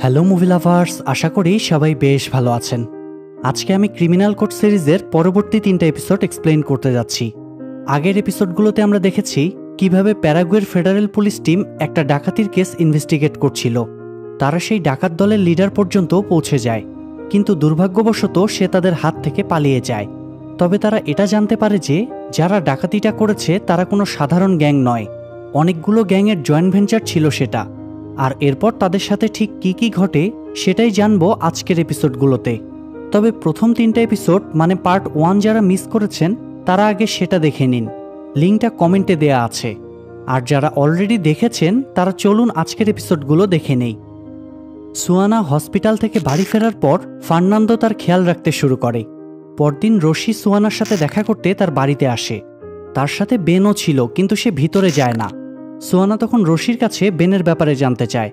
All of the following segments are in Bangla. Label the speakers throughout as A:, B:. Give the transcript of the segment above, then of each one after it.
A: হ্যালো মুভি লাভার্স, আশা করি সবাই বেশ ভালো আছেন। আজকে আমি ক্রিমিনাল কোড সিরিজের পরবর্তী 3টা এপিসোড এক্সপ্লেইন করতে যাচ্ছি। আগের এপিসোডগুলোতে আমরা দেখেছি কিভাবে প্যারাগুয়ের ফেডারেল পুলিশ টিম একটা ডাকাতির কেস ইনভেস্টিগেট করছিল। তারা সেই ডাকাত দলের লিডার পর্যন্ত পৌঁছে যায়, কিন্তু দুর্ভাগ্যবশত সে তাদের হাত থেকে পালিয়ে যায়। তবে তারা এটা জানতে পারে যে যারা ডাকাতিটা করেছে তারা কোনো সাধারণ গ্যাং নয়, অনেকগুলো গ্যাংয়ের জয়েন্ট ভেঞ্চার ছিল সেটা। আর এরপর তাদের সাথে ঠিক কি কি ঘটে সেটাই জানবো আজকের এপিসোডগুলোতে। তবে প্রথম 3টা এপিসোড মানে পার্ট 1 যারা মিস করেছেন তারা আগে সেটা দেখে নিন, লিঙ্কটা কমেন্টে দেয়া আছে। আর যারা অলরেডি দেখেছেন তারা চলুন আজকের এপিসোডগুলো দেখে নেই। সুয়ানা হসপিটাল থেকে বাড়ি ফেরার পর ফার্নান্দো তার খেয়াল রাখতে শুরু করে। পরদিন রশি সুয়ানার সাথে দেখা করতে তার বাড়িতে আসে। তার সাথে বেনও ছিল, কিন্তু সে ভিতরে যায় না। সুয়ানা তখন রশির কাছে বেনের ব্যাপারে জানতে চায়।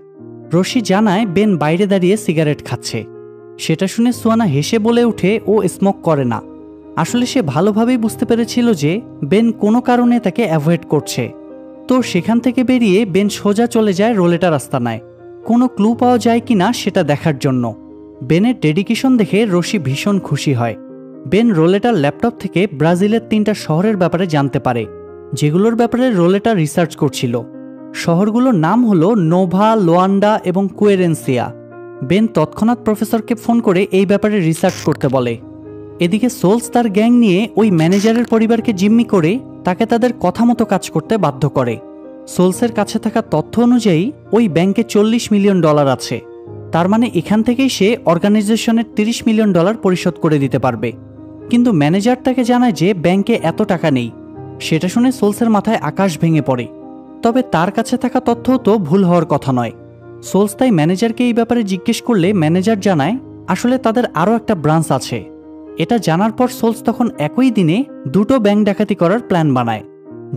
A: রশি জানায় বেন বাইরে দাঁড়িয়ে সিগারেট খাচ্ছে। সেটা শুনে সুয়ানা হেসে বলে ওঠে ও স্মোক করে না। আসলে সে ভালোভাবেই বুঝতে পেরেছিল যে বেন কোনো কারণে তাকে অ্যাভয়েড করছে। তো সেখান থেকে বেরিয়ে বেন সোজা চলে যায় রোলেটা রাস্তানায়, কোনো ক্লু পাওয়া যায় কিনা সেটা দেখার জন্য। বেনের ডেডিকেশন দেখে রশি ভীষণ খুশি হয়। বেন রোলেটার ল্যাপটপ থেকে ব্রাজিলের 3টা শহরের ব্যাপারে জানতে পারে, যেগুলোর ব্যাপারে রোলেটা রিসার্চ করছিল। শহরগুলোর নাম হলো নোভা, লোয়ান্ডা এবং কুয়েরেন্সিয়া। বেন তৎক্ষণাৎ প্রফেসরকে ফোন করে এই ব্যাপারে রিসার্চ করতে বলে। এদিকে সোলস তার গ্যাং নিয়ে ওই ম্যানেজারের পরিবারকে জিম্মি করে তাকে তাদের কথা মতো কাজ করতে বাধ্য করে। সোলসের কাছে থাকা তথ্য অনুযায়ী ওই ব্যাংকে $40 মিলিয়ন আছে। তার মানে এখান থেকেই সে অর্গানাইজেশনের $30 মিলিয়ন পরিশোধ করে দিতে পারবে। কিন্তু ম্যানেজার তাকে জানায় যে ব্যাংকে এত টাকা নেই। সেটা শুনে সোলসের মাথায় আকাশ ভেঙে পড়ে। তবে তার কাছে থাকা তথ্য তো ভুল হওয়ার কথা নয়। সোলস তাই ম্যানেজারকে এই ব্যাপারে জিজ্ঞেস করলে ম্যানেজার জানায় আসলে তাদের আরও একটা ব্রাঞ্চ আছে। এটা জানার পর সোলস তখন একই দিনে 2টো ব্যাংক ডাকাতি করার প্ল্যান বানায়,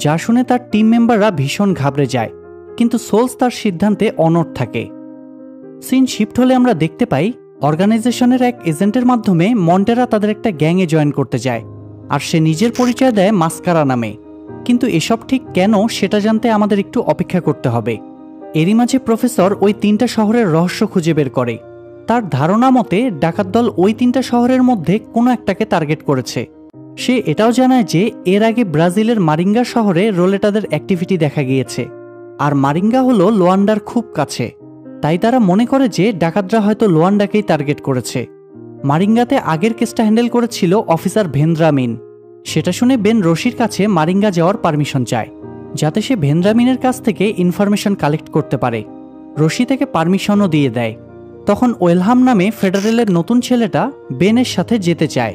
A: যা শুনে তার টিম মেম্বাররা ভীষণ ঘাবড়ে যায়। কিন্তু সোলস তার সিদ্ধান্তে অনড় থাকে। সিন শিফট হলে আমরা দেখতে পাই অর্গানাইজেশনের এক এজেন্টের মাধ্যমে মন্টেরা তাদের একটা গ্যাংয়ে জয়েন করতে যায়, আর সে নিজের পরিচয় দেয় মাস্কারা নামে। কিন্তু এসব ঠিক কেন সেটা জানতে আমাদের একটু অপেক্ষা করতে হবে। এরই মাঝে প্রফেসর ওই 3টা শহরের রহস্য খুঁজে বের করে। তার ধারণা মতে ডাকাত দল ওই 3টা শহরের মধ্যে কোনো একটাকে টার্গেট করেছে। সে এটাও জানায় যে এর আগে ব্রাজিলের মারিঙ্গা শহরে রোলেটাদের অ্যাক্টিভিটি দেখা গিয়েছে, আর মারিঙ্গা হলো লোয়ান্ডার খুব কাছে। তাই তারা মনে করে যে ডাকাতরা হয়তো লোয়ান্ডাকেই টার্গেট করেছে। মারিঙ্গাতে আগের কেসটা হ্যান্ডেল করেছিল অফিসার ভেন্দ্রামিন। সেটা শুনে বেন রশির কাছে মারিঙ্গা যাওয়ার পারমিশন চায়, যাতে সে ভেন্দ্রামিনের কাছ থেকে ইনফরমেশন কালেক্ট করতে পারে। রশি থেকে পারমিশনও দিয়ে দেয়। তখন ওয়েলহাম নামে ফেডারেলের নতুন ছেলেটা বেনের সাথে যেতে চায়,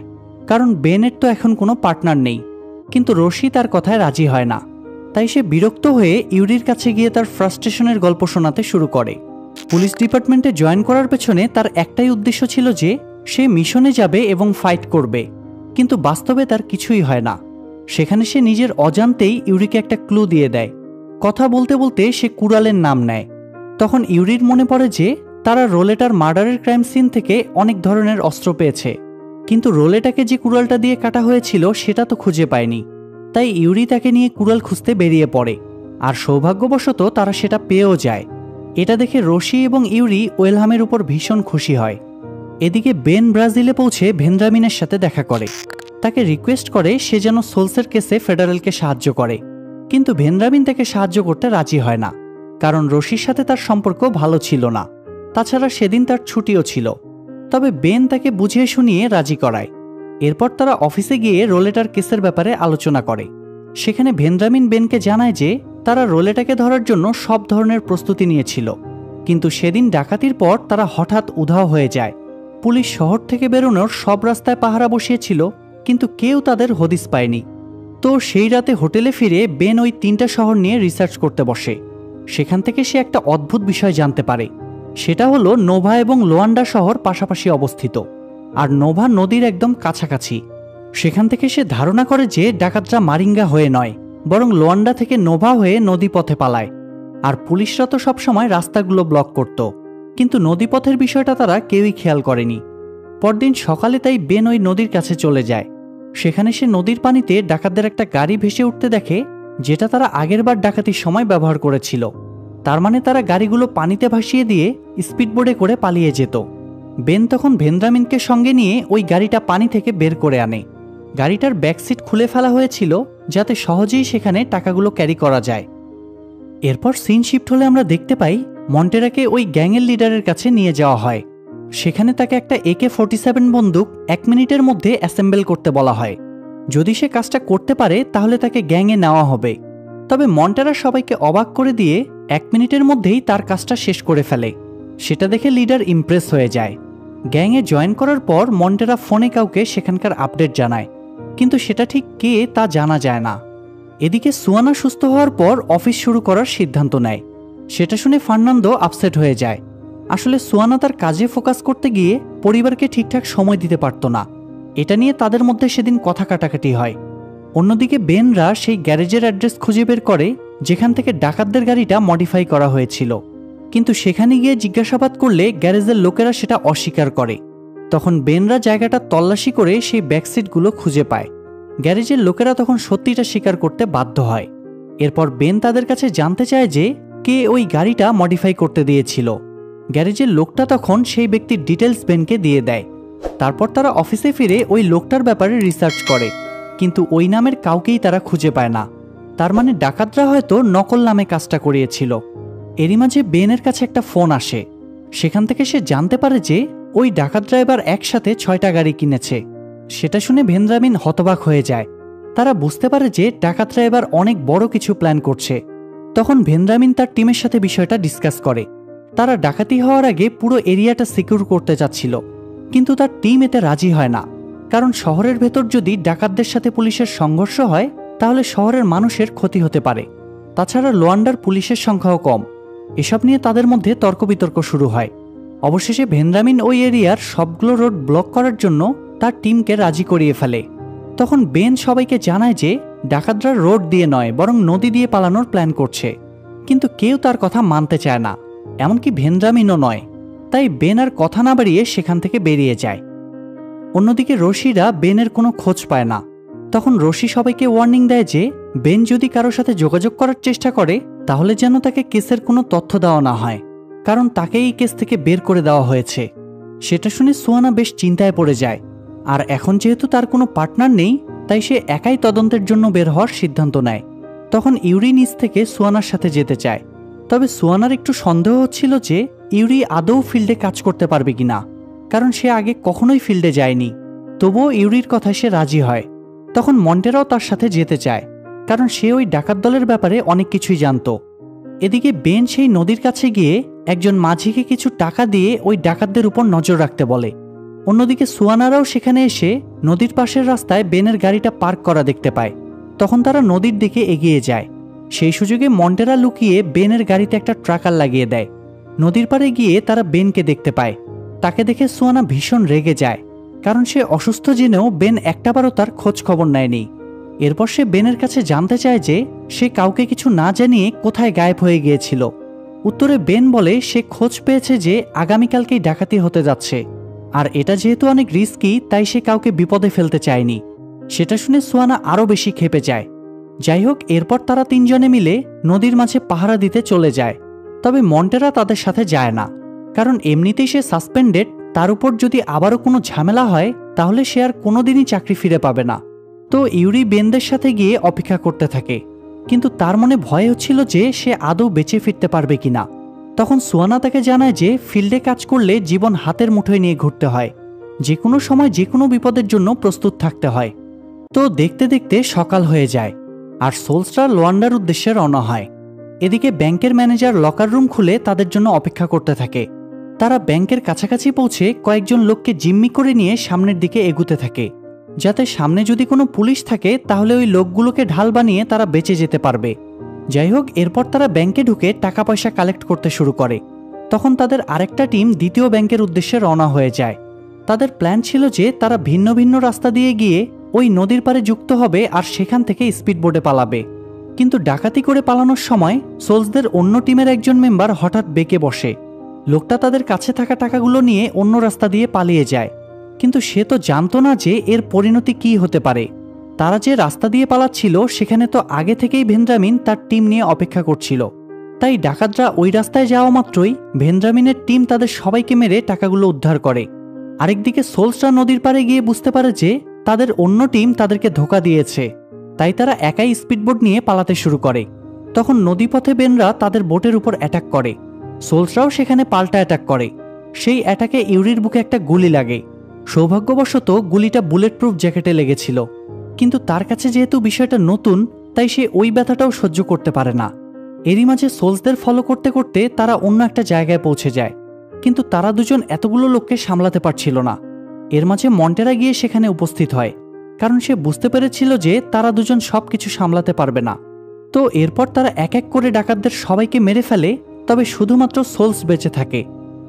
A: কারণ বেনের তো এখন কোনো পার্টনার নেই। কিন্তু রশি তার কথায় রাজি হয় না। তাই সে বিরক্ত হয়ে ইউরির কাছে গিয়ে তার ফ্রাস্ট্রেশনের গল্প শোনাতে শুরু করে। পুলিশ ডিপার্টমেন্টে জয়েন করার পেছনে তার একটাই উদ্দেশ্য ছিল যে সে মিশনে যাবে এবং ফাইট করবে, কিন্তু বাস্তবে তার কিছুই হয় না। সেখানে সে নিজের অজান্তেই ইউরিকে একটা ক্লু দিয়ে দেয়। কথা বলতে বলতে সে কুড়ালের নাম নেয়। তখন ইউরির মনে পড়ে যে তারা রোলেটার মার্ডারের ক্রাইম সিন থেকে অনেক ধরনের অস্ত্র পেয়েছে, কিন্তু রোলেটাকে যে কুড়ালটা দিয়ে কাটা হয়েছিল সেটা তো খুঁজে পায়নি। তাই ইউরি তাকে নিয়ে কুড়াল খুঁজতে বেরিয়ে পড়ে, আর সৌভাগ্যবশত তারা সেটা পেয়েও যায়। এটা দেখে রশি এবং ইউরি ওয়েলহামের উপর ভীষণ খুশি হয়। এদিকে বেন ব্রাজিলে পৌঁছে ভেন্দ্রামিনের সাথে দেখা করে। তাকে রিকোয়েস্ট করে সে যেন সোলসের কেসে ফেডারেলকে সাহায্য করে, কিন্তু ভেন্দ্রামিন তাকে সাহায্য করতে রাজি হয় না, কারণ রশির সাথে তার সম্পর্ক ভালো ছিল না। তাছাড়া সেদিন তার ছুটিও ছিল। তবে বেন তাকে বুঝিয়ে শুনিয়ে রাজি করায়। এরপর তারা অফিসে গিয়ে রোলেটার কেসের ব্যাপারে আলোচনা করে। সেখানে ভেন্দ্রামিন বেনকে জানায় যে তারা রোলেটাকে ধরার জন্য সব ধরনের প্রস্তুতি নিয়েছিল, কিন্তু সেদিন ডাকাতির পর তারা হঠাৎ উধাও হয়ে যায়। পুলিশ শহর থেকে বেরোনোর সব রাস্তায় পাহারা বসিয়েছিল, কিন্তু কেউ তাদের হদিস পায়নি। তো সেই রাতে হোটেলে ফিরে বেন ওই 3টা শহর নিয়ে রিসার্চ করতে বসে। সেখান থেকে সে একটা অদ্ভুত বিষয় জানতে পারে। সেটা হলো নোভা এবং লোয়ান্ডা শহর পাশাপাশি অবস্থিত, আর নোভা নদীর একদম কাছাকাছি। সেখান থেকে সে ধারণা করে যে ডাকাতরা মারিঙ্গা হয়ে নয়, বরং লোয়ান্ডা থেকে নোভা হয়ে নদীপথে পালায়। আর পুলিশরা তো সবসময় রাস্তাগুলো ব্লক করত, কিন্তু নদীপথের বিষয়টা তারা কেউই খেয়াল করেনি। পরদিন সকালে তাই বেন ওই নদীর কাছে চলে যায়। সেখানে সে নদীর পানিতে ডাকাতদের একটা গাড়ি ভেসে উঠতে দেখে, যেটা তারা আগেরবার ডাকাতির সময় ব্যবহার করেছিল। তার মানে তারা গাড়িগুলো পানিতে ভাসিয়ে দিয়ে স্পিডবোটে করে পালিয়ে যেত। বেন তখন ভেন্দ্রামিনকে সঙ্গে নিয়ে ওই গাড়িটা পানি থেকে বের করে আনে। গাড়িটার ব্যাকসিট খুলে ফেলা হয়েছিল যাতে সহজেই সেখানে টাকাগুলো ক্যারি করা যায়। এরপর সিন শিফট হলে আমরা দেখতে পাই মন্টেরাকে ওই গ্যাংয়ের লিডারের কাছে নিয়ে যাওয়া হয়। সেখানে তাকে একটা AK-47 বন্দুক 1 মিনিটের মধ্যে অ্যাসেম্বল করতে বলা হয়। যদি সে কাজটা করতে পারে তাহলে তাকে গ্যাংয়ে নেওয়া হবে। তবে মন্টেরা সবাইকে অবাক করে দিয়ে 1 মিনিটের মধ্যেই তার কাজটা শেষ করে ফেলে। সেটা দেখে লিডার ইমপ্রেস হয়ে যায়। গ্যাংয়ে জয়েন করার পর মন্টেরা ফোনে কাউকে সেখানকার আপডেট জানায়, কিন্তু সেটা ঠিক কে তা জানা যায় না। এদিকে সুয়ানা সুস্থ হওয়ার পর অফিস শুরু করার সিদ্ধান্ত নেয়। সেটা শুনে ফার্নান্দো আপসেট হয়ে যায়। আসলে সুয়ানা তার কাজে ফোকাস করতে গিয়ে পরিবারকে ঠিকঠাক সময় দিতে পারত না। এটা নিয়ে তাদের মধ্যে সেদিন কথা কাটাকাটি হয়। অন্যদিকে বেনরা সেই গ্যারেজের অ্যাড্রেস খুঁজে বের করে যেখান থেকে ডাকাতদের গাড়িটা মডিফাই করা হয়েছিল, কিন্তু সেখানে গিয়ে জিজ্ঞাসাবাদ করলে গ্যারেজের লোকেরা সেটা অস্বীকার করে। তখন বেনরা জায়গাটা তল্লাশি করে সেই ব্যাকসিটগুলো খুঁজে পায়। গ্যারেজের লোকেরা তখন সত্যিটা স্বীকার করতে বাধ্য হয়। এরপর বেন তাদের কাছে জানতে চায় যে কে ওই গাড়িটা মডিফাই করতে দিয়েছিল। গ্যারেজের লোকটা তখন সেই ব্যক্তির ডিটেলস বেনকে দিয়ে দেয়। তারপর তারা অফিসে ফিরে ওই লোকটার ব্যাপারে রিসার্চ করে, কিন্তু ওই নামের কাউকেই তারা খুঁজে পায় না। তার মানে ডাকাতরা হয়তো নকল নামে কাজটা করিয়েছিল। এরই মাঝে বেনের কাছে একটা ফোন আসে। সেখান থেকে সে জানতে পারে যে ওই ডাকাত ড্রাইভার একসাথে 6টা গাড়ি কিনেছে। সেটা শুনে ভেন্দ্রামিন হতবাক হয়ে যায়। তারা বুঝতে পারে যে ডাকাতরা এবার অনেক বড় কিছু প্ল্যান করছে। তখন ভেন্দ্রামিন তার টিমের সাথে বিষয়টা ডিসকাস করে। তারা ডাকাতি হওয়ার আগে পুরো এরিয়াটা সিকিউর করতে চাচ্ছিল, কিন্তু তার টিম এতে রাজি হয় না। কারণ শহরের ভেতর যদি ডাকাতদের সাথে পুলিশের সংঘর্ষ হয় তাহলে শহরের মানুষের ক্ষতি হতে পারে। তাছাড়া লোয়ান্ডার পুলিশের সংখ্যাও কম। এসব নিয়ে তাদের মধ্যে তর্ক বিতর্ক শুরু হয়। অবশেষে ভেন্দ্রামিন ওই এরিয়ার সবগুলো রোড ব্লক করার জন্য তার টিমকে রাজি করিয়ে ফেলে। তখন বেন সবাইকে জানায় যে ডাকাতরা রোড দিয়ে নয় বরং নদী দিয়ে পালানোর প্ল্যান করছে, কিন্তু কেউ তার কথা মানতে চায় না, এমনকি ভেন্দ্রামিনও নয়। তাই বেন আর কথা না বাড়িয়ে সেখান থেকে বেরিয়ে যায়। অন্যদিকে রশিরা বেনের কোনো খোঁজ পায় না। তখন রশি সবাইকে ওয়ার্নিং দেয় যে বেন যদি কারোর সাথে যোগাযোগ করার চেষ্টা করে তাহলে যেন তাকে কেসের কোনো তথ্য দেওয়া না হয়, কারণ তাকে এই কেস থেকে বের করে দেওয়া হয়েছে। সেটা শুনে সুয়ানা বেশ চিন্তায় পড়ে যায়। আর এখন যেহেতু তার কোনো পার্টনার নেই তাই সে একাই তদন্তের জন্য বের হওয়ার সিদ্ধান্ত নেয়। তখন ইউরি নিজ থেকে সুয়ানার সাথে যেতে চায়। তবে সুয়ানার একটু সন্দেহ হচ্ছিল যে ইউরি আদৌ ফিল্ডে কাজ করতে পারবে কিনা, কারণ সে আগে কখনোই ফিল্ডে যায়নি। তবুও ইউরির কথায় সে রাজি হয়। তখন মন্টেরাও তার সাথে যেতে চায়, কারণ সে ওই ডাকাত দলের ব্যাপারে অনেক কিছুই জানত। এদিকে বেন সেই নদীর কাছে গিয়ে একজন মাঝিকে কিছু টাকা দিয়ে ওই ডাকাতদের উপর নজর রাখতে বলে। অন্যদিকে সুয়ানারাও সেখানে এসে নদীর পাশের রাস্তায় বেনের গাড়িটা পার্ক করা দেখতে পায়। তখন তারা নদীর দিকে এগিয়ে যায়। সেই সুযোগে মন্টেরা লুকিয়ে বেনের গাড়িতে একটা ট্রাকার লাগিয়ে দেয়। নদীর পাড়ে গিয়ে তারা বেনকে দেখতে পায়। তাকে দেখে সুয়ানা ভীষণ রেগে যায়, কারণ সে অসুস্থ জেনেও বেন একটাবারও তার খোঁজ খবর নেয়নি। এরপর সে বেনের কাছে জানতে চায় যে সে কাউকে কিছু না জানিয়ে কোথায় গায়েব হয়ে গিয়েছিল। উত্তরে বেন বলে সে খোঁজ পেয়েছে যে আগামীকালকেই ডাকাতি হতে যাচ্ছে, আর এটা যেহেতু অনেক রিস্কি তাই সে কাউকে বিপদে ফেলতে চায়নি। সেটা শুনে সুয়ানা আরও বেশি ক্ষেপে যায়। যাই হোক, এরপর তারা তিনজনে মিলে নদীর মাঝে পাহারা দিতে চলে যায়। তবে মন্টেরা তাদের সাথে যায় না, কারণ এমনিতেই সে সাসপেন্ডেড। তার উপর যদি আবারও কোনো ঝামেলা হয় তাহলে সে আর কোনোদিনই চাকরি ফিরে পাবে না। তো ইউরি বেনদের সাথে গিয়ে অপেক্ষা করতে থাকে, কিন্তু তার মনে ভয় হচ্ছিল যে সে আদৌ বেঁচে ফিরতে পারবে কিনা। তখন সুয়ানা তাকে জানায় যে ফিল্ডে কাজ করলে জীবন হাতের মুঠোয় নিয়ে ঘুরতে হয়, যে কোনো সময় যে কোনো বিপদের জন্য প্রস্তুত থাকতে হয়। তো দেখতে দেখতে সকাল হয়ে যায় আর সোলস্টার লোয়ান্ডার উদ্দেশ্যে রওনা হয়। এদিকে ব্যাংকের ম্যানেজার লকার রুম খুলে তাদের জন্য অপেক্ষা করতে থাকে। তারা ব্যাংকের কাছাকাছি পৌঁছে কয়েকজন লোককে জিম্মি করে নিয়ে সামনের দিকে এগুতে থাকে, যাতে সামনে যদি কোনো পুলিশ থাকে তাহলে ওই লোকগুলোকে ঢাল বানিয়ে তারা বেঁচে যেতে পারবে। যাই হোক, এরপর তারা ব্যাংকে ঢুকে টাকা পয়সা কালেক্ট করতে শুরু করে। তখন তাদের আরেকটা টিম দ্বিতীয় ব্যাংকের উদ্দেশ্যে রওনা হয়ে যায়। তাদের প্ল্যান ছিল যে তারা ভিন্ন ভিন্ন রাস্তা দিয়ে গিয়ে ওই নদীর পাড়ে যুক্ত হবে আর সেখান থেকে স্পিডবোটে পালাবে। কিন্তু ডাকাতি করে পালানোর সময় সোলসদের অন্য টিমের একজন মেম্বার হঠাৎ বেঁকে বসে। লোকটা তাদের কাছে থাকা টাকাগুলো নিয়ে অন্য রাস্তা দিয়ে পালিয়ে যায়, কিন্তু সে তো জানতো না যে এর পরিণতি কী হতে পারে। তারা যে রাস্তা দিয়ে পালাচ্ছিল সেখানে তো আগে থেকেই ভেন্দ্রামিন তার টিম নিয়ে অপেক্ষা করছিল। তাই ডাকাতরা ওই রাস্তায় যাওয়া মাত্রই ভেন্দ্রামিনের টিম তাদের সবাইকে মেরে টাকাগুলো উদ্ধার করে। আরেকদিকে সোলসরা নদীর পাড়ে গিয়ে বুঝতে পারে যে তাদের অন্য টিম তাদেরকে ধোঁকা দিয়েছে, তাই তারা একাই স্পিডবোট নিয়ে পালাতে শুরু করে। তখন নদীপথে বেনরা তাদের বোটের উপর অ্যাটাক করে। সোলসরাও সেখানে পাল্টা অ্যাটাক করে। সেই অ্যাটাকে ইউরির বুকে একটা গুলি লাগে। সৌভাগ্যবশত গুলিটা বুলেট প্রুফ জ্যাকেটে লেগেছিল, কিন্তু তার কাছে যেহেতু বিষয়টা নতুন তাই সে ওই ব্যথাটাও সহ্য করতে পারে না। এরই মাঝে সোলসদের ফলো করতে করতে তারা অন্য একটা জায়গায় পৌঁছে যায়, কিন্তু তারা দুজন এতগুলো লোককে সামলাতে পারছিল না। এর মাঝে মন্টেরা গিয়ে সেখানে উপস্থিত হয়, কারণ সে বুঝতে পেরেছিল যে তারা দুজন সবকিছু সামলাতে পারবে না। তো এরপর তারা এক এক করে ডাকাতদের সবাইকে মেরে ফেলে, তবে শুধুমাত্র সোলস বেঁচে থাকে।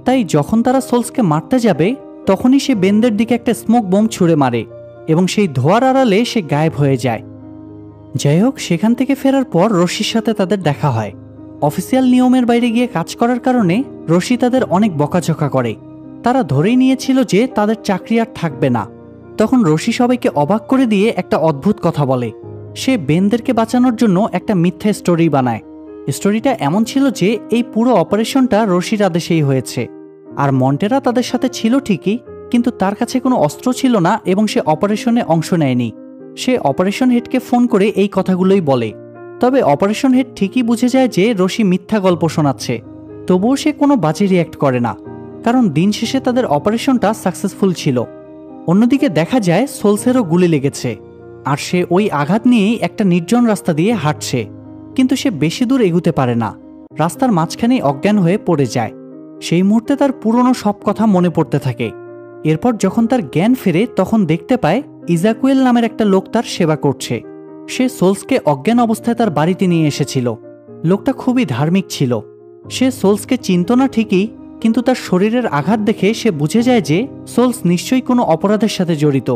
A: তাই যখন তারা সোলসকে মারতে যাবে তখনই সে বেনদের দিকে একটা স্মোক বোম ছুঁড়ে মারে এবং সেই ধোঁয়ার আড়ালে সে গায়েব হয়ে যায়। যাই হোক, সেখান থেকে ফেরার পর রশির সাথে তাদের দেখা হয়। অফিসিয়াল নিয়মের বাইরে গিয়ে কাজ করার কারণে রশি তাদের অনেক বকাঝকা করে। তারা ধরেই নিয়েছিল যে তাদের চাকরি আর থাকবে না। তখন রশি সবাইকে অবাক করে দিয়ে একটা অদ্ভুত কথা বলে। সে বেনদেরকে বাঁচানোর জন্য একটা মিথ্যা স্টোরি বানায়। স্টোরিটা এমন ছিল যে এই পুরো অপারেশনটা রশির আদেশেই হয়েছে, আর মন্টেরা তাদের সাথে ছিল ঠিকই, কিন্তু তার কাছে কোনো অস্ত্র ছিল না এবং সে অপারেশনে অংশ নেয়নি। সে অপারেশন হেডকে ফোন করে এই কথাগুলোই বলে। তবে অপারেশন হেড ঠিকই বুঝে যায় যে রশি মিথ্যা গল্প শোনাচ্ছে, তবুও সে কোনো বাজে রিয়্যাক্ট করে না, কারণ দিন শেষে তাদের অপারেশনটা সাকসেসফুল ছিল। অন্যদিকে দেখা যায় সোলসেরও গুলি লেগেছে, আর সে ওই আঘাত নিয়েই একটা নির্জন রাস্তা দিয়ে হাঁটছে, কিন্তু সে বেশি দূর এগুতে পারে না। রাস্তার মাঝখানেই অজ্ঞান হয়ে পড়ে যায়। সেই মুহূর্তে তার পুরনো সব কথা মনে পড়তে থাকে। এরপর যখন তার জ্ঞান ফেরে তখন দেখতে পায় ইজাকুয়েল নামের একটা লোক তার সেবা করছে। সে সোলসকে অজ্ঞান অবস্থায় তার বাড়িতে নিয়ে এসেছিল। লোকটা খুবই ধার্মিক ছিল। সে সোলসকে চিনত না ঠিকই, কিন্তু তার শরীরের আঘাত দেখে সে বুঝে যায় যে সোলস নিশ্চয়ই কোনো অপরাধের সাথে জড়িত।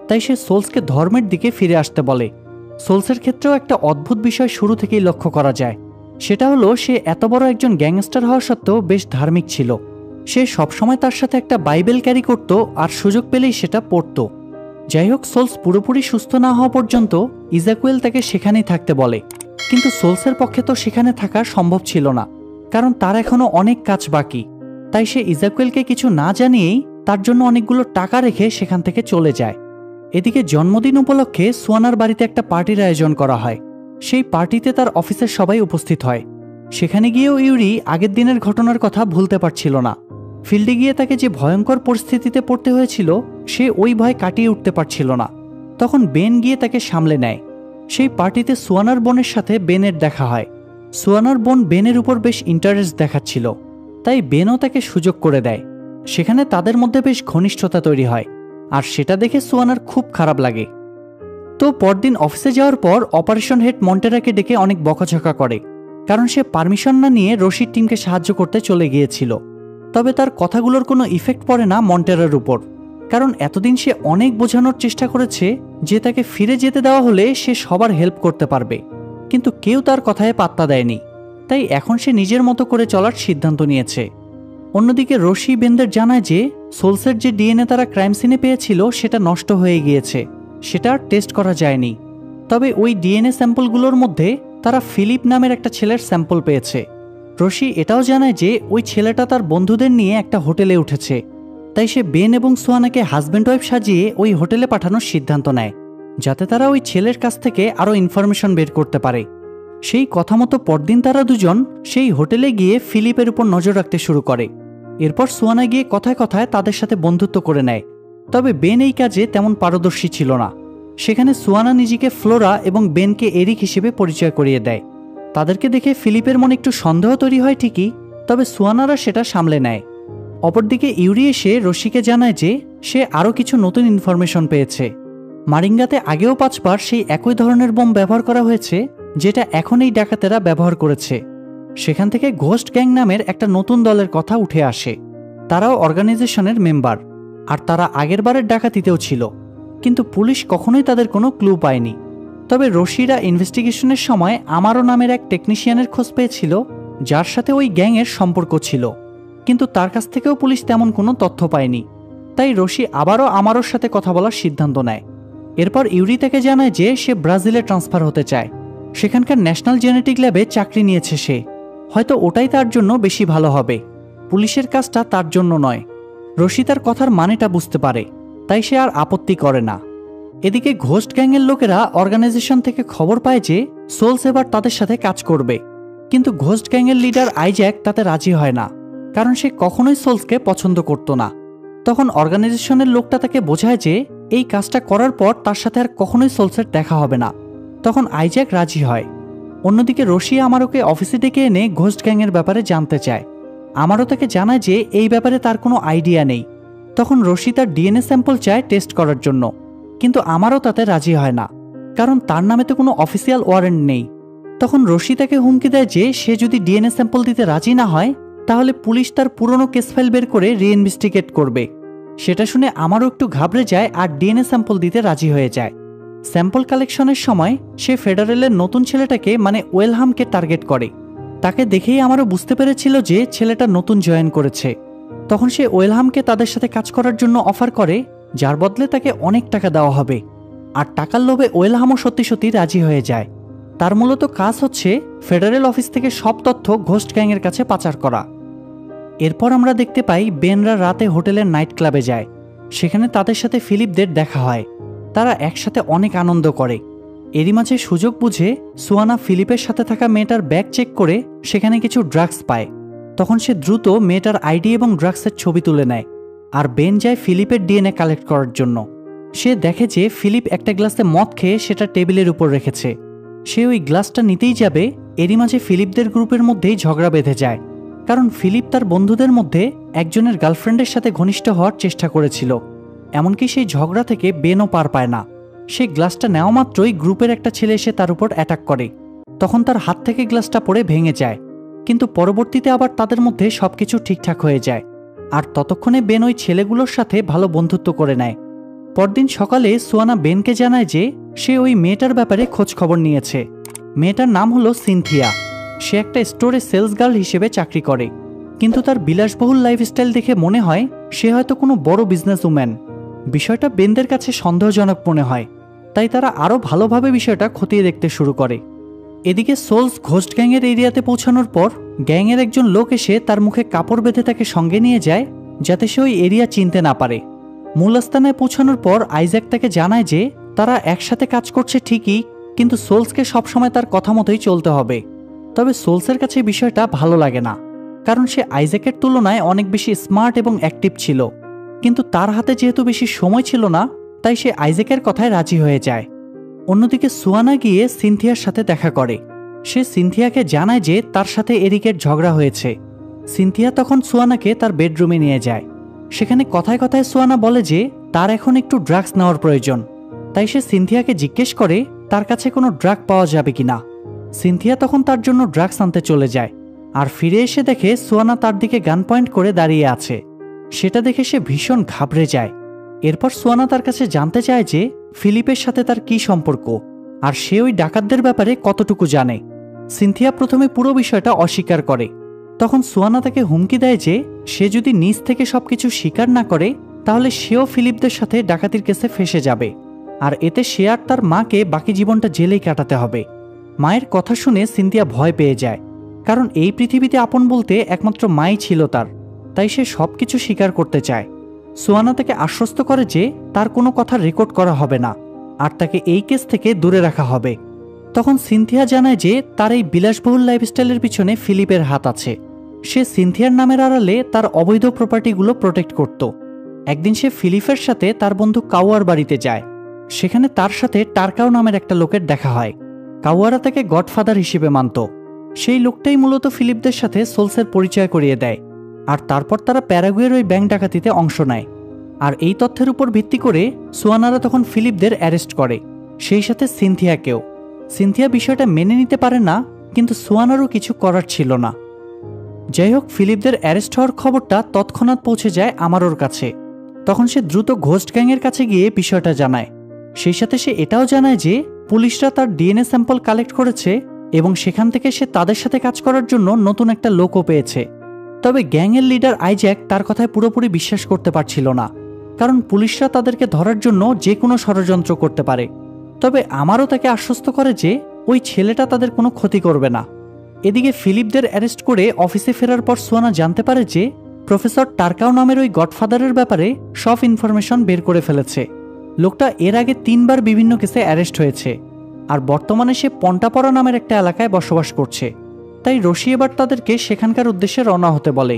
A: তাই সে সোলসকে ধর্মের দিকে ফিরে আসতে বলে। সোলসের ক্ষেত্রেও একটা অদ্ভুত বিষয় শুরু থেকেই লক্ষ্য করা যায়। সেটা হলো সে এত বড় একজন গ্যাংস্টার হওয়া সত্ত্বেও বেশ ধার্মিক ছিল। সে সবসময় তার সাথে একটা বাইবেল ক্যারি করত আর সুযোগ পেলেই সেটা পড়ত। যাই হোক, সোলস পুরোপুরি সুস্থ না হওয়া পর্যন্ত ইজাকুয়েল তাকে সেখানেই থাকতে বলে, কিন্তু সোলসের পক্ষে তো সেখানে থাকা সম্ভব ছিল না, কারণ তার এখনো অনেক কাজ বাকি। তাই সে ইজাকুয়েলকে কিছু না জানিয়েই তার জন্য অনেকগুলো টাকা রেখে সেখান থেকে চলে যায়। এদিকে জন্মদিন উপলক্ষে সুয়ানার বাড়িতে একটা পার্টির আয়োজন করা হয়। সেই পার্টিতে তার অফিসের সবাই উপস্থিত হয়। সেখানে গিয়েও ইউরি আগের দিনের ঘটনার কথা ভুলতে পারছিল না। ফিল্ডে গিয়ে তাকে যে ভয়ঙ্কর পরিস্থিতিতে পড়তে হয়েছিল সে ওই ভয় কাটিয়ে উঠতে পারছিল না। তখন বেন গিয়ে তাকে সামলে নেয়। সেই পার্টিতে সুয়ানার বোনের সাথে বেনের দেখা হয়। সুয়ানার বোন বেনের উপর বেশ ইন্টারেস্ট দেখাচ্ছিল, তাই বেনও তাকে সুযোগ করে দেয়। সেখানে তাদের মধ্যে বেশ ঘনিষ্ঠতা তৈরি হয়, আর সেটা দেখে সুয়ানার খুব খারাপ লাগে। তো পরদিন অফিসে যাওয়ার পর অপারেশন হেড মন্টেরাকে ডেকে অনেক বকাঝকা করে, কারণ সে পারমিশন না নিয়ে রশির টিমকে সাহায্য করতে চলে গিয়েছিল। তবে তার কথাগুলোর কোনো ইফেক্ট পড়ে না মন্টেরার উপর, কারণ এতদিন সে অনেক বোঝানোর চেষ্টা করেছে যে তাকে ফিরে যেতে দেওয়া হলে সে সবার হেল্প করতে পারবে, কিন্তু কেউ তার কথায় পাত্তা দেয়নি। তাই এখন সে নিজের মতো করে চলার সিদ্ধান্ত নিয়েছে। অন্যদিকে রশি বেনদের জানায় যে সোলসের যে ডিএনএ তারা ক্রাইম সিনে পেয়েছিল সেটা নষ্ট হয়ে গিয়েছে, সেটা আর টেস্ট করা যায়নি। তবে ওই ডিএনএ স্যাম্পলগুলোর মধ্যে তারা ফিলিপ নামের একটা ছেলের স্যাম্পল পেয়েছে। রশি এটাও জানায় যে ওই ছেলেটা তার বন্ধুদের নিয়ে একটা হোটেলে উঠেছে, তাই সে বেন এবং সোয়ানাকে হাজব্যান্ড ওয়াইফ সাজিয়ে ওই হোটেলে পাঠানোর সিদ্ধান্ত নেয়, যাতে তারা ওই ছেলের কাছ থেকে আরও ইনফরমেশন বের করতে পারে। সেই কথা মতো পরদিন তারা দুজন সেই হোটেলে গিয়ে ফিলিপের উপর নজর রাখতে শুরু করে। এরপর সোয়ানা গিয়ে কথায় কথায় তাদের সাথে বন্ধুত্ব করে নেয়। তবে বেন এই কাজে তেমন পারদর্শী ছিল না। সেখানে সোয়ানা নিজেকে ফ্লোরা এবং বেনকে এরিক হিসেবে পরিচয় করিয়ে দেয়। তাদেরকে দেখে ফিলিপের মনে একটু সন্দেহ তৈরি হয় ঠিকই, তবে সোয়ানারা সেটা সামলে নেয়। অপরদিকে ইউরি এসে রশিকে জানায় যে সে আরও কিছু নতুন ইনফরমেশন পেয়েছে। মারিঙ্গাতে আগেও 5 বার সেই একই ধরনের বোম ব্যবহার করা হয়েছে, যেটা এখন এই ডাকাতেরা ব্যবহার করেছে। সেখান থেকে ঘোস্ট গ্যাং নামের একটা নতুন দলের কথা উঠে আসে। তারাও অর্গানাইজেশনের মেম্বার, আর তারা আগের বারের ডাকাতিতেও ছিল, কিন্তু পুলিশ কখনোই তাদের কোনো ক্লু পায়নি। তবে রশিরা ইনভেস্টিগেশনের সময় আমারও নামের এক টেকনিশিয়ানের খোঁজ পেয়েছিল, যার সাথে ওই গ্যাংয়ের সম্পর্ক ছিল, কিন্তু তার কাছ থেকেও পুলিশ তেমন কোনো তথ্য পায়নি। তাই রশি আবারও আমারোর সাথে কথা বলার সিদ্ধান্ত নেয়। এরপর ইউরি তাকে জানায় যে সে ব্রাজিলে ট্রান্সফার হতে চায়। সেখানকার ন্যাশনাল জেনেটিক ল্যাবে চাকরি নিয়েছে সে। হয়তো ওটাই তার জন্য বেশি ভালো হবে, পুলিশের কাজটা তার জন্য নয়। রশি তার কথার মানেটা বুঝতে পারে, তাই সে আর আপত্তি করে না। এদিকে ঘোস্ট গ্যাংয়ের লোকেরা অর্গানাইজেশন থেকে খবর পায় যে সোলস এবার তাদের সাথে কাজ করবে, কিন্তু ঘোস্ট গ্যাংয়ের লিডার আইজ্যাক তাতে রাজি হয় না, কারণ সে কখনোই সোলসকে পছন্দ করত না। তখন অর্গানাইজেশনের লোকটা তাকে বোঝায় যে এই কাজটা করার পর তার সাথে আর কখনোই সোলসের দেখা হবে না। তখন আইজ্যাক রাজি হয়। অন্যদিকে রশি আমারোকে অফিসে ডেকে এনে ঘোস্ট গ্যাংয়ের ব্যাপারে জানতে চায়। আমারও তাকে জানায় যে এই ব্যাপারে তার কোনো আইডিয়া নেই। তখন রশি তার ডিএনএ স্যাম্পল চায় টেস্ট করার জন্য, কিন্তু আমারও তাতে রাজি হয় না, কারণ তার নামে তো কোনো অফিসিয়াল ওয়ারেন্ট নেই। তখন রশি তাকে হুমকি দেয় যে সে যদি ডিএনএ স্যাম্পল দিতে রাজি না হয় তাহলে পুলিশ তার পুরনো কেস ফাইল বের করে রিইনভেস্টিগেট করবে। সেটা শুনে আমারও একটু ঘাবড়ে যায় আর ডিএনএ স্যাম্পল দিতে রাজি হয়ে যায়। স্যাম্পল কালেকশনের সময় সে ফেডারেলের নতুন ছেলেটাকে মানে ওয়েলহামকে টার্গেট করে। তাকে দেখেই আমারও বুঝতে পেরেছিল যে ছেলেটা নতুন জয়েন করেছে। তখন সে ওয়েলহামকে তাদের সাথে কাজ করার জন্য অফার করে, যার বদলে তাকে অনেক টাকা দেওয়া হবে। আর টাকার লোভে ওয়েলহামও সত্যি সত্যি রাজি হয়ে যায়। তার মূলত কাজ হচ্ছে ফেডারেল অফিস থেকে সব তথ্য ঘোস্ট গ্যাংয়ের কাছে পাচার করা। এরপর আমরা দেখতে পাই বেনরা রাতে হোটেলের নাইট ক্লাবে যায়। সেখানে তাদের সাথে ফিলিপদের দেখা হয়। তারা একসাথে অনেক আনন্দ করে। এরই মাঝে সুযোগ বুঝে সুয়ানা ফিলিপের সাথে থাকা মেয়েটার ব্যাগ চেক করে সেখানে কিছু ড্রাগস পায়। তখন সে দ্রুত মেয়েটার আইডি এবং ড্রাগসের ছবি তুলে নেয়। আর বেন যায় ফিলিপের ডিএনএ কালেক্ট করার জন্য। সে দেখে যে ফিলিপ একটা গ্লাসে মদ খেয়ে সেটা টেবিলের উপর রেখেছে। সে ওই গ্লাসটা নিতেই যাবে, এরই মাঝে ফিলিপদের গ্রুপের মধ্যেই ঝগড়া বেঁধে যায়, কারণ ফিলিপ তার বন্ধুদের মধ্যে একজনের গার্লফ্রেন্ডের সাথে ঘনিষ্ঠ হওয়ার চেষ্টা করেছিল। এমনকি সেই ঝগড়া থেকে বেনও পার পায় না। সেই গ্লাসটা নেওয়া মাত্রই গ্রুপের একটা ছেলে এসে তার উপর অ্যাটাক করে। তখন তার হাত থেকে গ্লাসটা পড়ে ভেঙে যায়, কিন্তু পরবর্তীতে আবার তাদের মধ্যে সবকিছু ঠিকঠাক হয়ে যায়। আর ততক্ষণে বেন ওই ছেলেগুলোর সাথে ভালো বন্ধুত্ব করে নেয়। পরদিন সকালে সুয়ানা বেনকে জানায় যে সে ওই মেয়েটার ব্যাপারে খোঁজ খবর নিয়েছে। মেয়েটার নাম হলো সিনথিয়া। সে একটা স্টোরে সেলস গার্ল হিসেবে চাকরি করে, কিন্তু তার বিলাসবহুল লাইফস্টাইল দেখে মনে হয় সে হয়তো কোনো বড় বিজনেস উম্যান। বিষয়টা বেনদের কাছে সন্দেহজনক মনে হয়, তাই তারা আরও ভালোভাবে বিষয়টা খতিয়ে দেখতে শুরু করে। এদিকে সোলস ঘোস্ট গ্যাংয়ের এরিয়াতে পৌঁছানোর পর গ্যাংয়ের একজন লোক এসে তার মুখে কাপড় বেঁধে তাকে সঙ্গে নিয়ে যায়, যাতে সে ওই এরিয়া চিনতে না পারে। মূল স্থানে পৌঁছানোর পর আইজ্যাক তাকে জানায় যে তারা একসাথে কাজ করছে ঠিকই, কিন্তু সোলসকে সবসময় তার কথা মতোই চলতে হবে। তবে সোলসের কাছে বিষয়টা ভালো লাগে না, কারণ সে আইজ্যাকের তুলনায় অনেক বেশি স্মার্ট এবং অ্যাক্টিভ ছিল। কিন্তু তার হাতে যেহেতু বেশি সময় ছিল না, তাই সে আইজ্যাকের কথায় রাজি হয়ে যায়। অন্যদিকে সুয়ানা গিয়ে সিনথিয়ার সাথে দেখা করে। সে সিনথিয়াকে জানায় যে তার সাথে এরিকের ঝগড়া হয়েছে। সিনথিয়া তখন সুয়ানাকে তার বেডরুমে নিয়ে যায়। সেখানে কথায় কথায় সুয়ানা বলে যে তার এখন একটু ড্রাগস নেওয়ার প্রয়োজন। তাই সে সিনথিয়াকে জিজ্ঞেস করে তার কাছে কোনো ড্রাগ পাওয়া যাবে কিনা। সিনথিয়া তখন তার জন্য ড্রাগস আনতে চলে যায়, আর ফিরে এসে দেখে সুয়ানা তার দিকে গান পয়েন্ট করে দাঁড়িয়ে আছে। সেটা দেখে সে ভীষণ ঘাবড়ে যায়। এরপর সুয়ানা তার কাছে জানতে চায় যে ফিলিপের সাথে তার কি সম্পর্ক, আর সে ওই ডাকাতদের ব্যাপারে কতটুকু জানে। সিনথিয়া প্রথমে পুরো বিষয়টা অস্বীকার করে। তখন সুয়ানা তাকে হুমকি দেয় যে সে যদি নিজ থেকে সবকিছু স্বীকার না করে তাহলে সেও ফিলিপদের সাথে ডাকাতির কেসে ফেঁসে যাবে, আর এতে সে আর তার মাকে বাকি জীবনটা জেলেই কাটাতে হবে। মায়ের কথা শুনে সিনথিয়া ভয় পেয়ে যায়, কারণ এই পৃথিবীতে আপন বলতে একমাত্র মাই ছিল তার। তাই সে সবকিছু স্বীকার করতে চায়। সুয়ানা তাকে আশ্বস্ত করে যে তার কোনো কথা রেকর্ড করা হবে না, আর তাকে এই কেস থেকে দূরে রাখা হবে। তখন সিনথিয়া জানায় যে তার এই বিলাসবহুল লাইফস্টাইলের পিছনে ফিলিপের হাত আছে। সে সিনথিয়ার নামের আড়ালে তার অবৈধ প্রপার্টিগুলো প্রোটেক্ট করত। একদিন সে ফিলিপের সাথে তার বন্ধু কাউয়ার বাড়িতে যায়। সেখানে তার সাথে টার্কাও নামের একটা লোকের দেখা হয়। কাউয়ারা তাকে গডফাদার হিসেবে মানত। সেই লোকটাই মূলত ফিলিপদের সাথে সোলসের পরিচয় করিয়ে দেয়, আর তারপর তারা প্যারাগুয়ের ওই ব্যাংক ডাকাতিতে অংশ নেয়। আর এই তথ্যের উপর ভিত্তি করে সুয়ানারা তখন ফিলিপদের অ্যারেস্ট করে, সেই সাথে সিনথিয়াকেও। সিনথিয়া বিষয়টা মেনে নিতে পারে না, কিন্তু সুয়ানারও কিছু করার ছিল না। যাই হোক, ফিলিপদের অ্যারেস্ট হওয়ার খবরটা তৎক্ষণাৎ পৌঁছে যায় আমারোর কাছে। তখন সে দ্রুত ঘোস্ট গ্যাংয়ের কাছে গিয়ে বিষয়টা জানায়। সেই সাথে সে এটাও জানায় যে পুলিশরা তার ডিএনএ স্যাম্পল কালেক্ট করেছে এবং সেখান থেকে সে তাদের সাথে কাজ করার জন্য নতুন একটা লোকও পেয়েছে। তবে গ্যাংয়ের লিডার আইজ্যাক তার কথায় পুরোপুরি বিশ্বাস করতে পারছিল না, কারণ পুলিশরা তাদেরকে ধরার জন্য যে কোনো ষড়যন্ত্র করতে পারে। তবে আমারও তাকে আশ্বস্ত করে যে ওই ছেলেটা তাদের কোনো ক্ষতি করবে না। এদিকে ফিলিপদের অ্যারেস্ট করে অফিসে ফেরার পর সুয়ানা জানতে পারে যে প্রফেসর টার্কাও নামের ওই গডফাদারের ব্যাপারে সব ইনফরমেশন বের করে ফেলেছে। লোকটা এর আগে 3 বার বিভিন্ন কেসে অ্যারেস্ট হয়েছে, আর বর্তমানে সে পন্টাপড়া নামের একটা এলাকায় বসবাস করছে। তাই রশি এবার তাদেরকে সেখানকার উদ্দেশ্যে রওনা হতে বলে।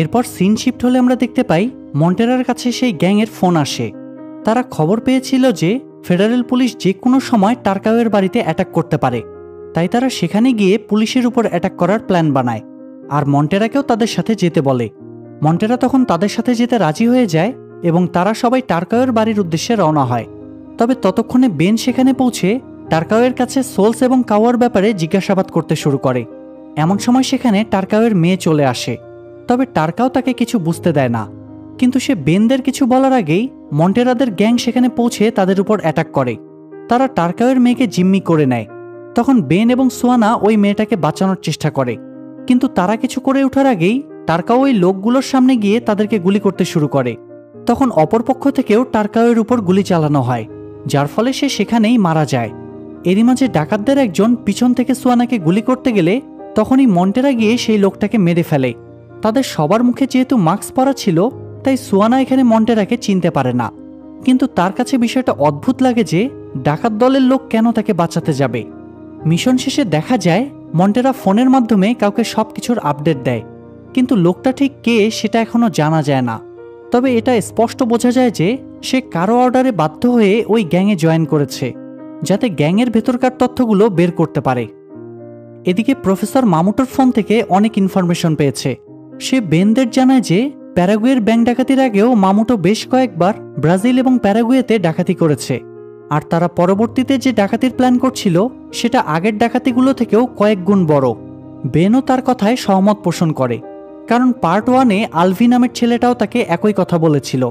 A: এরপর সিন শিফট হলে আমরা দেখতে পাই মন্টেরার কাছে সেই গ্যাংয়ের ফোন আসে। তারা খবর পেয়েছিল যে ফেডারেল পুলিশ যে কোনো সময় টার্কাওয়ের বাড়িতে অ্যাটাক করতে পারে, তাই তারা সেখানে গিয়ে পুলিশের উপর অ্যাটাক করার প্ল্যান বানায়, আর মন্টেরাকেও তাদের সাথে যেতে বলে। মন্টেরা তখন তাদের সাথে যেতে রাজি হয়ে যায় এবং তারা সবাই টার্কাওয়ের বাড়ির উদ্দেশ্যে রওনা হয়। তবে ততক্ষণে বেন সেখানে পৌঁছে টার্কাওয়ের কাছে সোলস এবং কাওয়ার ব্যাপারে জিজ্ঞাসাবাদ করতে শুরু করে। এমন সময় সেখানে টার্কাওয়ের মেয়ে চলে আসে, তবে টার্কাও তাকে কিছু বুঝতে দেয় না। কিন্তু সে বেনদের কিছু বলার আগেই মন্টেরাদের গ্যাং সেখানে পৌঁছে তাদের উপর অ্যাটাক করে। তারা টার্কাওয়ের মেয়েকে জিম্মি করে নেয়। তখন বেন এবং সুয়ানা ওই মেয়েটাকে বাঁচানোর চেষ্টা করে, কিন্তু তারা কিছু করে ওঠার আগেই টার্কাও ওই লোকগুলোর সামনে গিয়ে তাদেরকে গুলি করতে শুরু করে। তখন অপরপক্ষ থেকেও টার্কাওয়ের উপর গুলি চালানো হয়, যার ফলে সে সেখানেই মারা যায়। এরই মাঝে ডাকাতদের একজন পিছন থেকে সুয়ানাকে গুলি করতে গেলে তখনই মন্টেরা গিয়ে সেই লোকটাকে মেরে ফেলে। তাদের সবার মুখে যেহেতু মাস্ক পরা ছিল, তাই সুয়ানা এখানে মন্টেরাকে চিনতে পারে না। কিন্তু তার কাছে বিষয়টা অদ্ভুত লাগে যে ডাকাত দলের লোক কেন তাকে বাঁচাতে যাবে। মিশন শেষে দেখা যায় মন্টেরা ফোনের মাধ্যমে কাউকে সবকিছুর আপডেট দেয়, কিন্তু লোকটা ঠিক কে সেটা এখনো জানা যায় না। তবে এটা স্পষ্ট বোঝা যায় যে সে কারো অর্ডারে বাধ্য হয়ে ওই গ্যাংয়ে জয়েন করেছে, যাতে গ্যাংয়ের ভেতরকার তথ্যগুলো বের করতে পারে। এদিকে প্রফেসর মামুটোর ফোন থেকে অনেক ইনফরমেশন পেয়েছে। সে বেনদের জানায় যে প্যারাগুয়ের ব্যাংক ডাকাতির আগেও মামুটো বেশ কয়েকবার ব্রাজিল এবং প্যারাগুয়েতে ডাকাতি করেছে, আর তারা পরবর্তীতে যে ডাকাতির প্ল্যান করছিল সেটা আগের ডাকাতিগুলো থেকেও কয়েক গুণ বড়। বেনও তার কথায় সহমত পোষণ করে, কারণ পার্ট 1-এ আলভি নামের ছেলেটাও তাকে একই কথা বলেছিল।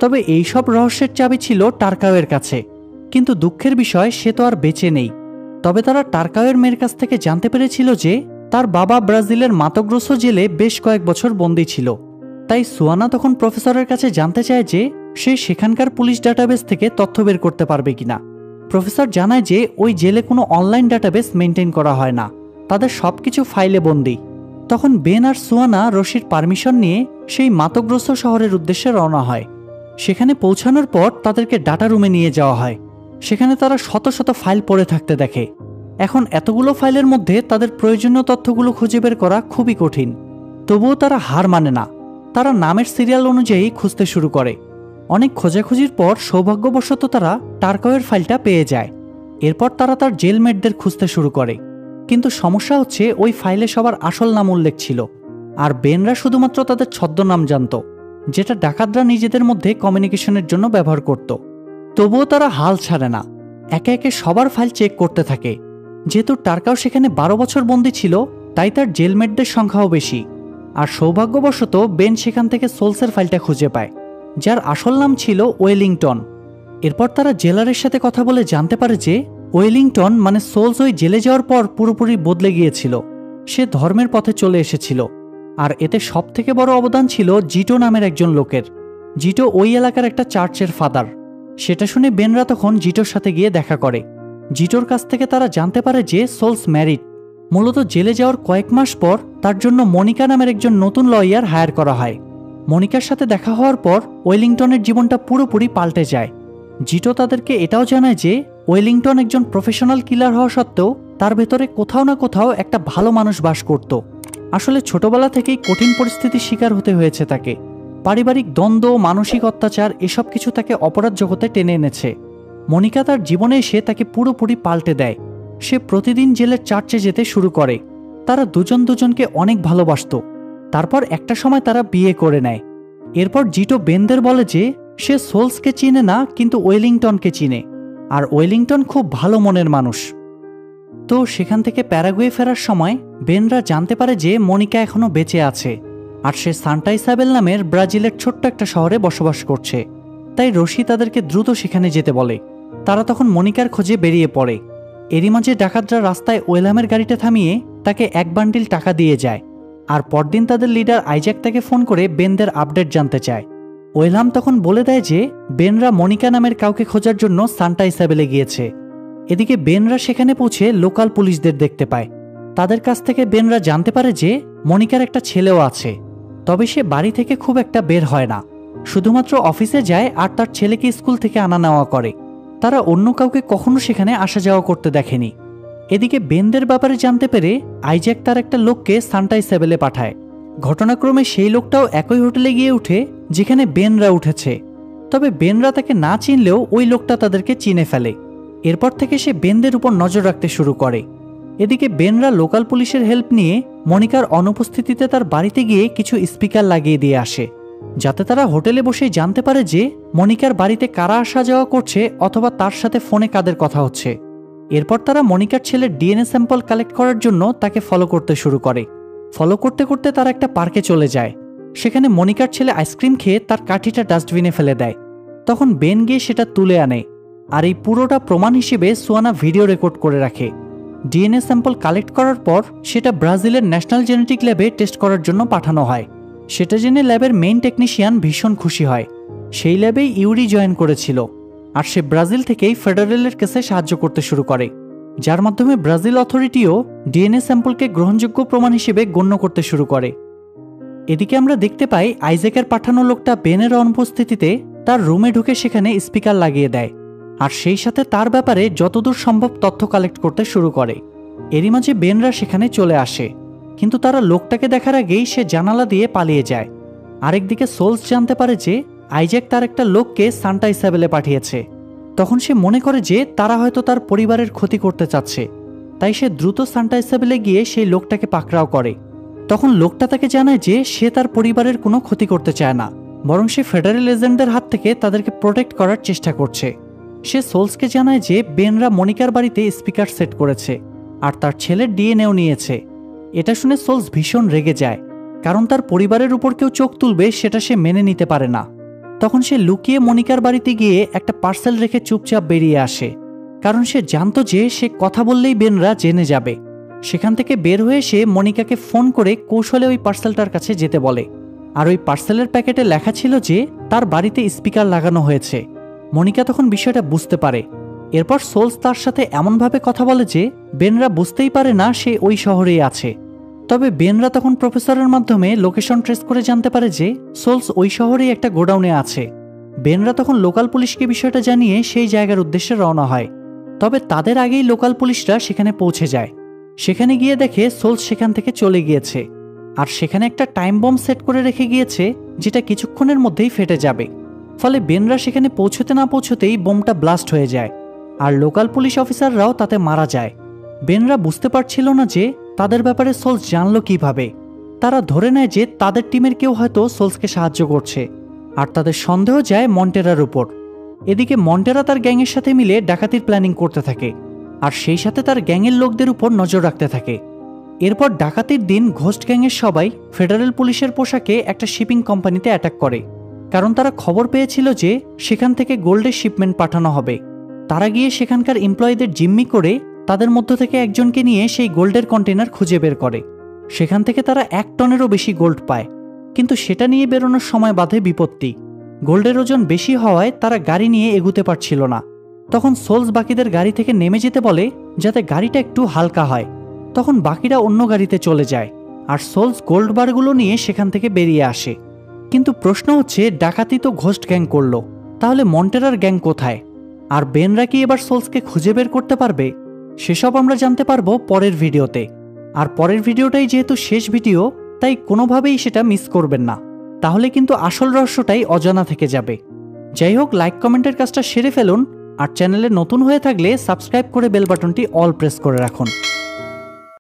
A: তবে এইসব রহস্যের চাবি ছিল টার্কাওয়ের কাছে, কিন্তু দুঃখের বিষয় সে তো আর বেঁচে নেই। তবে তারা টার্কাওয়ের মেয়ের কাছ থেকে জানতে পেরেছিল যে তার বাবা ব্রাজিলের মাতোগ্রোসো জেলে বেশ কয়েক বছর বন্দী ছিল। তাই সুয়ানা তখন প্রফেসরের কাছে জানতে চায় যে সে সেখানকার পুলিশ ডাটাবেস থেকে তথ্য বের করতে পারবে কিনা। প্রফেসর জানায় যে ওই জেলে কোনো অনলাইন ডাটাবেস মেনটেন করা হয় না, তাদের সবকিছু ফাইলে বন্দী। তখন বেন আর সুয়ানা রশির পারমিশন নিয়ে সেই মাতোগ্রোসো শহরের উদ্দেশ্যে রওনা হয়। সেখানে পৌঁছানোর পর তাদেরকে ডাটা রুমে নিয়ে যাওয়া হয়। সেখানে তারা শত শত ফাইল পড়ে থাকতে দেখে। এখন এতগুলো ফাইলের মধ্যে তাদের প্রয়োজনীয় তথ্যগুলো খুঁজে বের করা খুবই কঠিন। তবুও তারা হার মানে না। তারা নামের সিরিয়াল অনুযায়ী খুঁজতে শুরু করে। অনেক খোঁজাখুঁজির পর সৌভাগ্যবশত তারা টার্কাওয়ের ফাইলটা পেয়ে যায়। এরপর তারা তার জেলমেটদের খুঁজতে শুরু করে, কিন্তু সমস্যা হচ্ছে ওই ফাইলে সবার আসল নাম উল্লেখ ছিল, আর বেনরা শুধুমাত্র তাদের ছদ্মনাম জানত, যেটা ডাকাতরা নিজেদের মধ্যে কমিউনিকেশনের জন্য ব্যবহার করত। তবুও তারা হাল ছাড়ে না, একে একে সবার ফাইল চেক করতে থাকে। যেহেতু টার্কাও সেখানে 12 বছর বন্দী ছিল, তাই তার জেলমেটদের সংখ্যাও বেশি। আর সৌভাগ্যবশত বেন সেখান থেকে সোলসের ফাইলটা খুঁজে পায়, যার আসল নাম ছিল ওয়েলিংটন। এরপর তারা জেলারের সাথে কথা বলে জানতে পারে যে ওয়েলিংটন মানে সোলস ওই জেলে যাওয়ার পর পুরোপুরি বদলে গিয়েছিল। সে ধর্মের পথে চলে এসেছিল, আর এতে সবথেকে বড় অবদান ছিল জিটো নামের একজন লোকের। জিটো ওই এলাকার একটা চার্চের ফাদার। সেটা শুনে বেনরা তখন জিটোর সাথে গিয়ে দেখা করে। জিটোর কাছ থেকে তারা জানতে পারে যে সোলস ম্যারিড। মূলত জেলে যাওয়ার কয়েক মাস পর তার জন্য মনিকা নামের একজন নতুন লয়ার হায়ার করা হয়। মনিকার সাথে দেখা হওয়ার পর ওয়েলিংটনের জীবনটা পুরোপুরি পাল্টে যায়। জিটো তাদেরকে এটাও জানায় যে ওয়েলিংটন একজন প্রফেশনাল কিলার হওয়া সত্ত্বেও তার ভেতরে কোথাও না কোথাও একটা ভালো মানুষ বাস করত। আসলে ছোটবেলা থেকেই কঠিন পরিস্থিতির শিকার হতে হয়েছে তাকে। পারিবারিক দ্বন্দ্ব, মানসিক অত্যাচার এসব কিছু তাকে অপরাধ জগতে টেনে এনেছে। মনিকা তার জীবনে এসে তাকে পুরোপুরি পাল্টে দেয়। সে প্রতিদিন জেলের চার্চে যেতে শুরু করে। তারা দুজন দুজনকে অনেক ভালোবাসত। তারপর একটা সময় তারা বিয়ে করে নেয়। এরপর জিটো বেনদের বলে যে সে সোলসকে চিনে না, কিন্তু ওয়েলিংটনকে চিনে, আর ওয়েলিংটন খুব ভালো মনের মানুষ। তো সেখান থেকে প্যারাগুয়ে ফেরার সময় বেনরা জানতে পারে যে মনিকা এখনো বেঁচে আছে, আর সে সান্টা ইসাবেল নামের ব্রাজিলের ছোট্ট একটা শহরে বসবাস করছে। তাই রশি তাদেরকে দ্রুত সেখানে যেতে বলে। তারা তখন মনিকার খোঁজে বেরিয়ে পড়ে। এরই মাঝে ডাকাতরা রাস্তায় ওয়েলহামের গাড়িটা থামিয়ে তাকে 1 বান্ডিল টাকা দিয়ে যায়। আর পরদিন তাদের লিডার আইজ্যাক তাকে ফোন করে বেনদের আপডেট জানতে চায়। ওয়েলহাম তখন বলে দেয় যে বেনরা মনিকা নামের কাউকে খোঁজার জন্য সান্টা ইসাবেলে গিয়েছে। এদিকে বেনরা সেখানে পৌঁছে লোকাল পুলিশদের দেখতে পায়। তাদের কাছ থেকে বেনরা জানতে পারে যে মনিকার একটা ছেলেও আছে, তবে সে বাড়ি থেকে খুব একটা বের হয় না, শুধুমাত্র অফিসে যায় আর তার ছেলেকে স্কুল থেকে আনা নেওয়া করে। তারা অন্য কাউকে কখনো সেখানে আসা যাওয়া করতে দেখেনি। এদিকে বেনদের ব্যাপারে জানতে পেরে আইজ্যাক তার একটা লোককে সানটাইসেবেলে পাঠায়। ঘটনাক্রমে সেই লোকটাও একই হোটেলে গিয়ে উঠে যেখানে বেনরা উঠেছে, তবে বেনরা তাকে না চিনলেও ওই লোকটা তাদেরকে চিনে ফেলে। এরপর থেকে সে বেনদের উপর নজর রাখতে শুরু করে। এদিকে বেনরা লোকাল পুলিশের হেল্প নিয়ে মনিকার অনুপস্থিতিতে তার বাড়িতে গিয়ে কিছু স্পিকার লাগিয়ে দিয়ে আসে, যাতে তারা হোটেলে বসে জানতে পারে যে মনিকার বাড়িতে কারা আসা যাওয়া করছে অথবা তার সাথে ফোনে কাদের কথা হচ্ছে। এরপর তারা মনিকার ছেলের ডিএনএ স্যাম্পল কালেক্ট করার জন্য তাকে ফলো করতে শুরু করে। ফলো করতে করতে তারা একটা পার্কে চলে যায়। সেখানে মনিকার ছেলে আইসক্রিম খেয়ে তার কাঠিটা ডাস্টবিনে ফেলে দেয়। তখন বেন গিয়ে সেটা তুলে আনে, আর এই পুরোটা প্রমাণ হিসেবে সুয়ানা ভিডিও রেকর্ড করে রাখে। ডিএনএ স্যাম্পল কালেক্ট করার পর সেটা ব্রাজিলের ন্যাশনাল জেনেটিক ল্যাবে টেস্ট করার জন্য পাঠানো হয়। সেটা জেনে ল্যাবের মেইন টেকনিশিয়ান ভীষণ খুশি হয়। সেই ল্যাবেই ইউরি জয়েন করেছিল, আর সে ব্রাজিল থেকেই ফেডারেলের কেসে সাহায্য করতে শুরু করে, যার মাধ্যমে ব্রাজিল অথরিটিও ডিএনএ স্যাম্পলকে গ্রহণযোগ্য প্রমাণ হিসেবে গণ্য করতে শুরু করে। এদিকে আমরা দেখতে পাই আইজ্যাকের পাঠানো লোকটা বেনের অনুপস্থিতিতে তার রুমে ঢুকে সেখানে স্পিকার লাগিয়ে দেয়, আর সেই সাথে তার ব্যাপারে যতদূর সম্ভব তথ্য কালেক্ট করতে শুরু করে। এরই মাঝে বেনরা সেখানে চলে আসে, কিন্তু তারা লোকটাকে দেখার আগেই সে জানালা দিয়ে পালিয়ে যায়। আরেকদিকে সোলস জানতে পারে যে আইজ্যাক তার একটা লোককে সানটাইসেবেলে পাঠিয়েছে। তখন সে মনে করে যে তারা হয়তো তার পরিবারের ক্ষতি করতে চাচ্ছে, তাই সে দ্রুত সানটাইসেবেলে গিয়ে সেই লোকটাকে পাকড়াও করে। তখন লোকটা তাকে জানায় যে সে তার পরিবারের কোনো ক্ষতি করতে চায় না, বরং সে ফেডারেল এজেন্টদের হাত থেকে তাদেরকে প্রোটেক্ট করার চেষ্টা করছে। সে সোলসকে জানায় যে বেনরা মনিকার বাড়িতে স্পিকার সেট করেছে আর তার ছেলের ডিএনএও নিয়েছে। এটা শুনে সোলস ভীষণ রেগে যায়, কারণ তার পরিবারের উপর কেউ চোখ তুলবে সেটা সে মেনে নিতে পারে না। তখন সে লুকিয়ে মনিকার বাড়িতে গিয়ে একটা পার্সেল রেখে চুপচাপ বেরিয়ে আসে, কারণ সে জানতো যে সে কথা বললেই বেনরা জেনে যাবে। সেখান থেকে বের হয়ে সে মনিকাকে ফোন করে কৌশলে ওই পার্সেলটার কাছে যেতে বলে, আর ওই পার্সেলের প্যাকেটে লেখা ছিল যে তার বাড়িতে স্পিকার লাগানো হয়েছে। মনিকা তখন বিষয়টা বুঝতে পারে। এরপর সোলস তার সাথে এমনভাবে কথা বলে যে বেনরা বুঝতেই পারে না সে ওই শহরেই আছে। তবে বেনরা তখন প্রফেসরের মাধ্যমে লোকেশন ট্রেস করে জানতে পারে যে সোলস ওই শহরেই একটা গোডাউনে আছে। বেনরা তখন লোকাল পুলিশকে বিষয়টা জানিয়ে সেই জায়গার উদ্দেশ্যে রওনা হয়। তবে তাদের আগেই লোকাল পুলিশরা সেখানে পৌঁছে যায়। সেখানে গিয়ে দেখে সোলস সেখান থেকে চলে গিয়েছে, আর সেখানে একটা টাইম বম সেট করে রেখে গিয়েছে যেটা কিছুক্ষণের মধ্যেই ফেটে যাবে। ফলে বেনরা সেখানে পৌঁছতে না পৌঁছতেই বোমটা ব্লাস্ট হয়ে যায়, আর লোকাল পুলিশ অফিসাররাও তাতে মারা যায়। বেনরা বুঝতে পারছিল না যে তাদের ব্যাপারে সোলস জানলো কিভাবে। তারা ধরে নেয় যে তাদের টিমের কেউ হয়তো সোলসকে সাহায্য করছে, আর তাদের সন্দেহ যায় মন্টেরার উপর। এদিকে মন্টেরা তার গ্যাংয়ের সাথে মিলে ডাকাতির প্ল্যানিং করতে থাকে, আর সেই সাথে তার গ্যাংয়ের লোকদের উপর নজর রাখতে থাকে। এরপর ডাকাতির দিন ঘোস্ট গ্যাংয়ের সবাই ফেডারেল পুলিশের পোশাকে একটা শিপিং কোম্পানিতে অ্যাটাক করে, কারণ তারা খবর পেয়েছিল যে সেখান থেকে গোল্ডের শিপমেন্ট পাঠানো হবে। তারা গিয়ে সেখানকার এমপ্লয়ীদের জিম্মি করে তাদের মধ্য থেকে একজনকে নিয়ে সেই গোল্ডের কন্টেনার খুঁজে বের করে। সেখান থেকে তারা 1 টনেরও বেশি গোল্ড পায়, কিন্তু সেটা নিয়ে বেরোনোর সময় বাধে বিপত্তি। গোল্ডের ওজন বেশি হওয়ায় তারা গাড়ি নিয়ে এগুতে পারছিল না। তখন সোলস বাকিদের গাড়ি থেকে নেমে যেতে বলে যাতে গাড়িটা একটু হালকা হয়। তখন বাকিরা অন্য গাড়িতে চলে যায়, আর সোলস গোল্ড বারগুলো নিয়ে সেখান থেকে বেরিয়ে আসে। কিন্তু প্রশ্ন হচ্ছে, ডাকাতি তো ঘোস্ট গ্যাং করলো, তাহলে মন্টেরার গ্যাং কোথায়? আর বেনরা কি এবার সোলসকে খুঁজে বের করতে পারবে? সেসব আমরা জানতে পারবো পরের ভিডিওতে। আর পরের ভিডিওটাই যেহেতু শেষ ভিডিও, তাই কোনোভাবেই সেটা মিস করবেন না, তাহলে কিন্তু আসল রহস্যটাই অজানা থেকে যাবে। যাই হোক, লাইক কমেন্টের কাজটা সেরে ফেলুন, আর চ্যানেলে নতুন হয়ে থাকলে সাবস্ক্রাইব করে বেল বাটনটি অল প্রেস করে রাখুন।